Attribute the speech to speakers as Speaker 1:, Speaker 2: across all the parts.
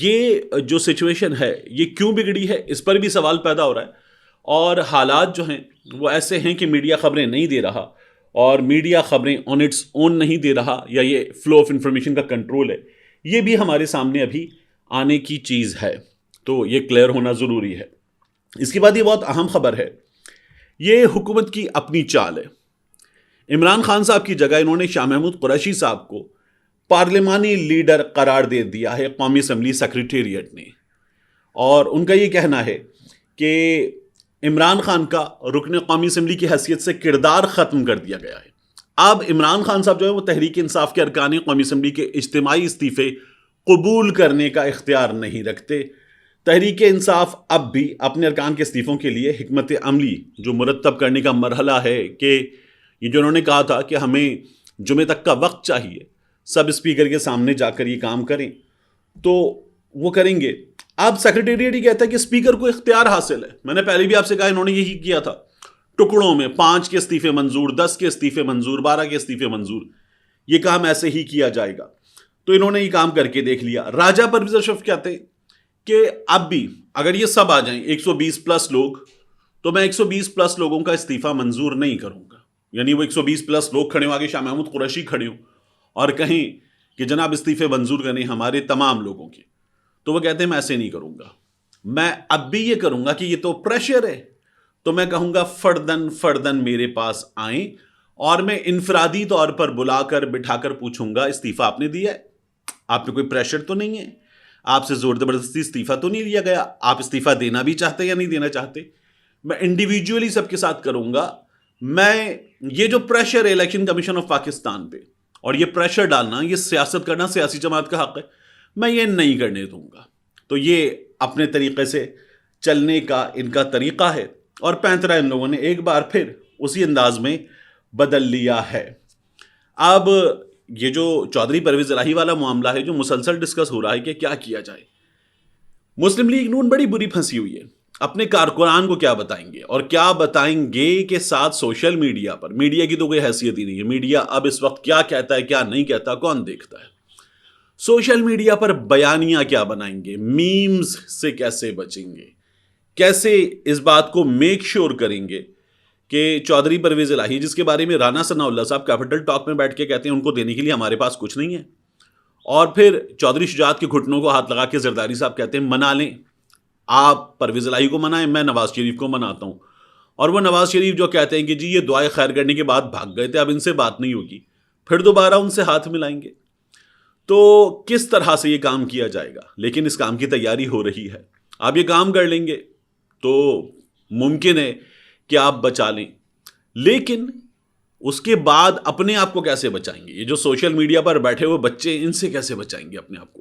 Speaker 1: یہ جو سچویشن ہے یہ کیوں بگڑی ہے، اس پر بھی سوال پیدا ہو رہا ہے. اور حالات جو ہیں وہ ایسے ہیں کہ میڈیا خبریں نہیں دے رہا، اور میڈیا خبریں آن اٹس اون نہیں دے رہا، یا یہ فلو آف انفارمیشن کا کنٹرول ہے، یہ بھی ہمارے سامنے ابھی آنے کی چیز ہے. تو یہ کلیئر ہونا ضروری ہے. اس کے بعد یہ بہت اہم خبر ہے، یہ حکومت کی اپنی چال ہے. عمران خان صاحب کی جگہ انہوں نے شاہ محمود قریشی صاحب کو پارلیمانی لیڈر قرار دے دیا ہے قومی اسمبلی سیکریٹریٹ نے. اور ان کا یہ کہنا ہے کہ عمران خان کا رکن قومی اسمبلی کی حیثیت سے کردار ختم کر دیا گیا ہے. اب عمران خان صاحب جو ہے وہ تحریک انصاف کے ارکان قومی اسمبلی کے اجتماعی استعفے قبول کرنے کا اختیار نہیں رکھتے. تحریک انصاف اب بھی اپنے ارکان کے استعفوں کے لیے حکمت عملی جو مرتب کرنے کا مرحلہ ہے، کہ یہ جو انہوں نے کہا تھا کہ ہمیں جمعے تک کا وقت چاہیے سب اسپیکر کے سامنے جا کر یہ کام کریں، تو وہ کریں گے. اب سیکریٹریٹ ہی کہتا ہے کہ اسپیکر کو اختیار حاصل ہے. میں نے پہلے بھی آپ سے کہا انہوں نے یہی کیا تھا، ٹکڑوں میں 5 کے استعفے منظور، 10 کے استعفے منظور، 12 کے استعفے منظور، یہ کام ایسے ہی کیا جائے گا. تو انہوں نے یہ کام کر کے دیکھ لیا. راجہ پرویز اشرف کہتے ہیں کہ اب بھی اگر یہ سب آ جائیں 120 پلس لوگ، تو میں 120 پلس لوگوں کا استعفیٰ منظور نہیں کروں گا. یعنی وہ 120 پلس لوگ کھڑے ہوں، آگے شاہ محمود قریشی کھڑے ہوں اور کہیں کہ جناب استعفے منظور کریں ہمارے تمام لوگوں کے، تو وہ کہتے ہیں میں ایسے نہیں کروں گا. میں اب بھی یہ کروں گا کہ یہ تو پریشر ہے، تو میں کہوں گا فردن میرے پاس آئیں، اور میں انفرادی طور پر بلا کر بٹھا کر پوچھوں گا استعفیٰ آپ نے دیا ہے؟ آپ پہ کوئی پریشر تو نہیں ہے؟ آپ سے زور زبردستی استعفیٰ تو نہیں لیا گیا؟ آپ استعفیٰ دینا بھی چاہتے یا نہیں دینا چاہتے؟ میں انڈیویجولی سب کے ساتھ کروں گا. میں یہ جو پریشر ہے الیکشن کمیشن آف پاکستان پہ، اور یہ پریشر ڈالنا، یہ سیاست کرنا سیاسی جماعت کا حق ہے، میں یہ نہیں کرنے دوں گا. تو یہ اپنے طریقے سے چلنے کا ان کا طریقہ ہے، اور 35 ان لوگوں نے ایک بار پھر اسی انداز میں بدل لیا ہے. اب یہ جو چودھری پرویز الہی والا معاملہ ہے جو مسلسل ڈسکس ہو رہا ہے کہ کیا کیا جائے، مسلم لیگ نون بڑی بری پھنسی ہوئی ہے. اپنے کارکنان کو کیا بتائیں گے، اور کیا بتائیں گے کہ ساتھ سوشل میڈیا پر، میڈیا کی تو کوئی حیثیت ہی نہیں ہے. میڈیا اب اس وقت کیا کہتا ہے کیا نہیں کہتا کون دیکھتا ہے. سوشل میڈیا پر بیانیاں کیا بنائیں گے، میمز سے کیسے بچیں گے، کیسے اس بات کو میک شور کریں گے کہ چودھری پرویز الہی، جس کے بارے میں رانا ثناء اللہ صاحب کیپٹل ٹاک میں بیٹھ کے کہتے ہیں ان کو دینے کے لیے ہمارے پاس کچھ نہیں ہے، اور پھر چودھری شجاعت کے گھٹنوں کو ہاتھ لگا کے زرداری صاحب کہتے ہیں منا لیں، آپ پرویز الہی کو منائیں، میں نواز شریف کو مناتا ہوں. اور وہ نواز شریف جو کہتے ہیں کہ جی یہ دعائے خیر کرنے کے بعد بھاگ گئے تھے، اب ان سے بات نہیں ہوگی، پھر دوبارہ ان سے ہاتھ ملائیں گے. تو کس طرح سے یہ کام کیا جائے گا؟ لیکن اس کام کی تیاری ہو رہی ہے. آپ یہ کام کر لیں گے تو ممکن ہے کہ آپ بچا لیں، لیکن اس کے بعد اپنے آپ کو کیسے بچائیں گے؟ یہ جو سوشل میڈیا پر بیٹھے ہوئے بچے، ان سے کیسے بچائیں گے اپنے آپ کو؟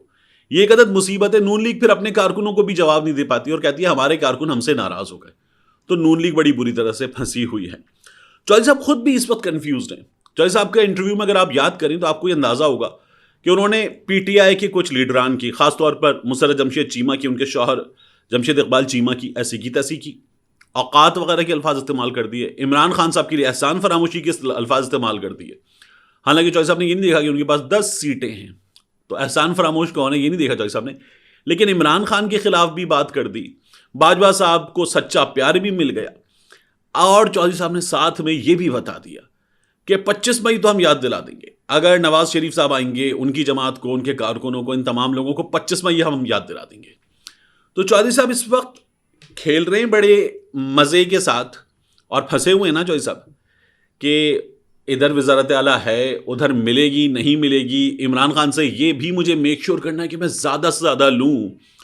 Speaker 1: یہ ایک عدد مصیبت ہے. نون لیگ پھر اپنے کارکنوں کو بھی جواب نہیں دے پاتی اور کہتی ہے ہمارے کارکن ہم سے ناراض ہو گئے. تو نون لیگ بڑی بری طرح سے پھنسی ہوئی ہے. چودھری صاحب خود بھی اس وقت کنفیوزڈ ہیں. چودھری صاحب کا انٹرویو میں اگر آپ یاد کریں تو آپ کو یہ اندازہ ہوگا کہ انہوں نے پی ٹی آئی کے کچھ لیڈران کی، خاص طور پر مسرت جمشید چیمہ کی، ان کے شوہر جمشید اقبال چیمہ کی ایسی کی تیسی کی، اوقات وغیرہ کے الفاظ استعمال کر دیے. عمران خان صاحب کے لیے احسان فراموشی کے الفاظ استعمال کر دیے. حالانکہ چودھری صاحب نے یہ نہیں دیکھا کہ ان کے پاس 10 سیٹیں ہیں، تو احسان فراموش کون ہے یہ نہیں دیکھا چودھری صاحب نے. لیکن عمران خان کے خلاف بھی بات کر دی. باجوہ صاحب کو سچا پیار بھی مل گیا. اور چودھری صاحب نے ساتھ میں یہ بھی بتا دیا کہ 25 مئی تو ہم یاد دلا دیں گے، اگر نواز شریف صاحب آئیں گے، ان کی جماعت کو، ان کے کارکنوں کو، ان تمام لوگوں کو 25 مئی ہم یاد دلا دیں گے. تو چودھری صاحب اس وقت کھیل رہے ہیں بڑے مزے کے ساتھ، اور پھنسے ہوئے ہیں نا چودھری صاحب کہ ادھر وزارت اعلیٰ ہے، ادھر ملے گی نہیں ملے گی. عمران خان سے یہ بھی مجھے میک شور کرنا ہے کہ میں زیادہ سے زیادہ لوں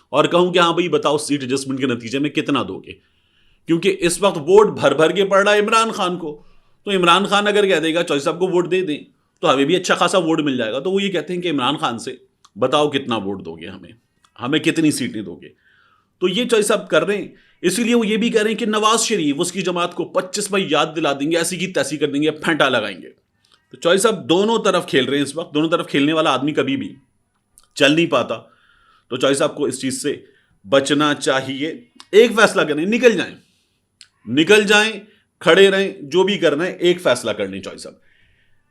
Speaker 1: اور کہوں کہ ہاں بھائی بتاؤ سیٹ ایڈجسٹمنٹ کے نتیجے میں کتنا دو گے، کیونکہ اس وقت ووٹ بھر بھر کے پڑ رہا ہے عمران خان کو. تو عمران خان اگر کہہ دے گا چودھری صاحب کو ووٹ دے دیں تو ہمیں بھی اچھا خاصا ووٹ مل جائے گا. تو وہ یہ کہتے ہیں کہ عمران خان سے بتاؤ کتنا ووٹ دو گے، ہمیں کتنی سیٹیں دو گے. تو یہ چودھری صاحب کر رہے ہیں. اسی لیے وہ یہ بھی کہہ رہے ہیں کہ نواز شریف اس کی جماعت کو 25 مئی یاد دلا دیں گے، ایسی کی تیسی کر دیں گے، پھینٹا لگائیں گے. تو چودھری صاحب دونوں طرف کھیل رہے ہیں اس وقت. دونوں طرف کھیلنے والا آدمی کبھی بھی چل نہیں پاتا. تو چودھری صاحب کو اس چیز سے بچنا چاہیے. ایک فیصلہ کریں، نکل جائیں، کھڑے رہیں، جو بھی کرنا ہے ایک فیصلہ کر لیں چودھری صاحب.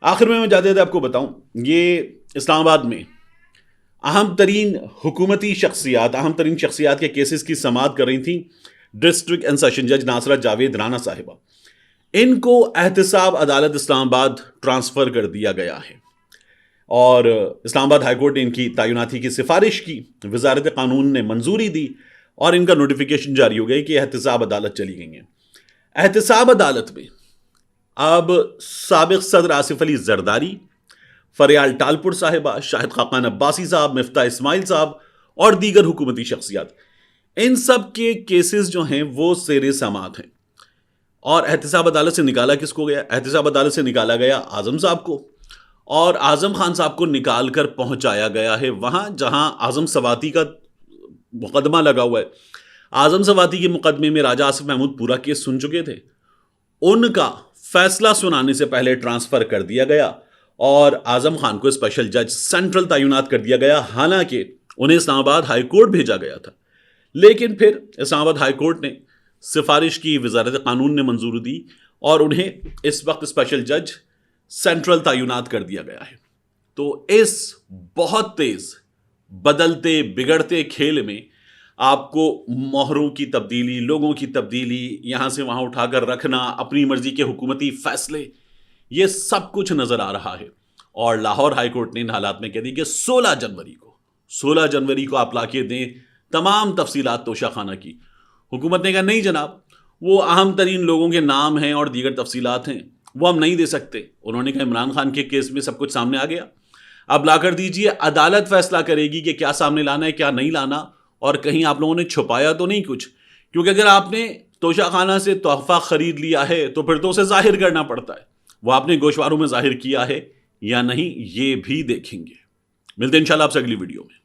Speaker 1: آخر میں جاتے جاتے آپ کو بتاؤں، یہ اسلام آباد میں اہم ترین حکومتی شخصیات، اہم ترین شخصیات کے کیسز کی سماعت کر رہی تھیں ڈسٹرکٹ اینڈ سیشن جج ناصرہ جاوید رانا صاحبہ. ان کو احتساب عدالت اسلام آباد ٹرانسفر کر دیا گیا ہے اور اسلام آباد ہائی کورٹ نے ان کی تعیناتی کی سفارش کی. وزارت قانون نے منظوری دی اور ان کا نوٹیفیکیشن جاری ہو گئی کہ احتساب عدالت چلی گئی ہیں. احتساب عدالت میں اب سابق صدر آصف علی زرداری، فریال ٹالپور صاحبہ، شاہد خاقان عباسی صاحب، مفتاح اسماعیل صاحب اور دیگر حکومتی شخصیات، ان سب کے کیسز جو ہیں وہ زیر سماعت ہیں. اور احتساب عدالت سے نکالا کس کو گیا؟ احتساب عدالت سے نکالا گیا اعظم صاحب کو، اور اعظم خان صاحب کو نکال کر پہنچایا گیا ہے وہاں جہاں اعظم سواتی کا مقدمہ لگا ہوا ہے. اعظم سواتی کے مقدمے میں راجہ آصف محمود پورا کیس سن چکے تھے. ان کا فیصلہ سنانے سے پہلے ٹرانسفر کر دیا گیا اور اعظم خان کو اسپیشل جج سینٹرل تعینات کر دیا گیا، حالانکہ انہیں اسلام آباد ہائی کورٹ بھیجا گیا تھا. لیکن پھر اسلام آباد ہائی کورٹ نے سفارش کی، وزارت قانون نے منظوری دی اور انہیں اس وقت اسپیشل جج سینٹرل تعینات کر دیا گیا ہے. تو اس بہت تیز بدلتے بگڑتے کھیل میں آپ کو مہروں کی تبدیلی، لوگوں کی تبدیلی، یہاں سے وہاں اٹھا کر رکھنا، اپنی مرضی کے حکومتی فیصلے، یہ سب کچھ نظر آ رہا ہے. اور لاہور ہائی کورٹ نے ان حالات میں کہہ دی کہ 16 جنوری کو آپ لا کے دیں تمام تفصیلات توشہ خانہ کی. حکومت نے کہا نہیں جناب، وہ اہم ترین لوگوں کے نام ہیں اور دیگر تفصیلات ہیں، وہ ہم نہیں دے سکتے. انہوں نے کہا عمران خان کے کیس میں سب کچھ سامنے آ گیا، اب لا کر دیجئے، عدالت فیصلہ کرے گی کہ کیا سامنے لانا ہے کیا نہیں لانا. اور کہیں آپ لوگوں نے چھپایا تو نہیں کچھ، کیونکہ اگر آپ نے توشہ خانہ سے تحفہ خرید لیا ہے تو پھر تو اسے ظاہر کرنا پڑتا ہے. وہ آپ نے گوشواروں میں ظاہر کیا ہے یا نہیں، یہ بھی دیکھیں گے. ملتے ہیں انشاءاللہ آپ سے اگلی ویڈیو میں.